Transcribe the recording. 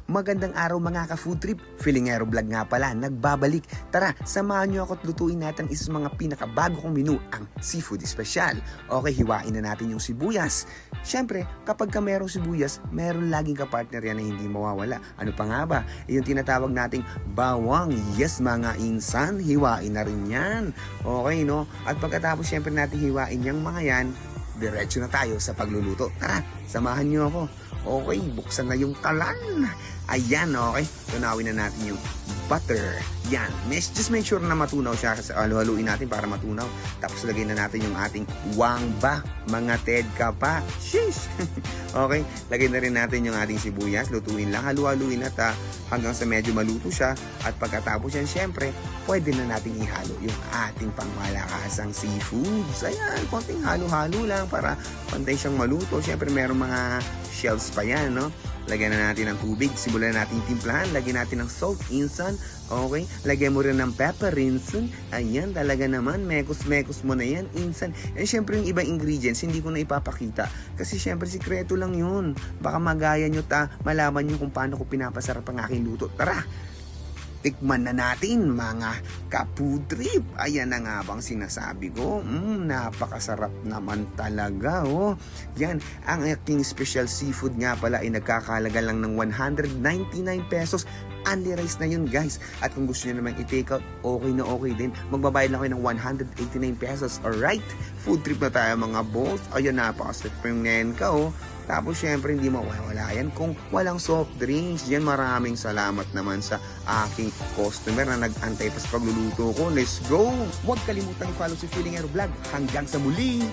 Magandang araw mga ka-food trip. Filingero Vlog nga pala, nagbabalik. Tara, samahan niyo ako at lutuin natin isa sa mga pinakabago kong menu, ang seafood special. Okay, hiwain na natin yung sibuyas. Siyempre, kapag ka merong sibuyas, meron laging kapartner yan na hindi mawawala. Ano pa nga ba? Yung tinatawag nating bawang. Yes mga insan, hiwain na rin yan. Okay, no? At pagkatapos siyempre natin hiwain yung mga yan, diretso na tayo sa pagluluto. Tara, samahan niyo ako. Okay, buksan na yung kalan. Ayan, okay. Tunawin na natin yung butter. Yan. Just make sure na matunaw siya kasi halu-haluin natin para matunaw. Tapos lagay na natin yung ating wangba. Mga ted ka pa. Sheesh! Okay, lagay na rin natin yung ating sibuyas. Lutuin lang. Halu-haluin at hanggang sa medyo maluto siya. At pagkatapos yan, syempre, pwede na natin ihalo yung ating pangmalakasang seafoods. Ayan, konting halo-halo lang para pantay siyang maluto. Syempre, meron mga shells pa yan, no? Lagyan na natin ng tubig, simulan natin timplahan, lagyan natin ng salt, insan, okay? Lagyan mo rin ng pepper, insan, ayan, talaga naman, mekos-mekos mo na yan, insan. And syempre yung ibang ingredients, hindi ko na ipapakita, kasi syempre sikreto lang yun. Baka magaya nyo malaman nyo kung paano ko pinapasarap ang aking luto. Tara! Tikman na natin mga ka-food trip. Ayan na nga bang sinasabi ko. Napakasarap naman talaga. Oh. Yan, ang aking special seafood nga pala ay nagkakalaga lang ng 199 pesos. Only rice na yun guys. At kung gusto nyo naman i-take out, okay na okay din. Magbabayad lang kayo ng 189 pesos. Alright? Food trip na tayo mga boss. Ayan, napakasarap yung nenka oh. Tapos syempre hindi mawawala yan kung walang soft drinks. Yan, maraming salamat naman sa aking customer na nag-antay pa sa pagluluto ko. Let's go! Huwag kalimutang i-follow si Filingero Vlog. Hanggang sa muli!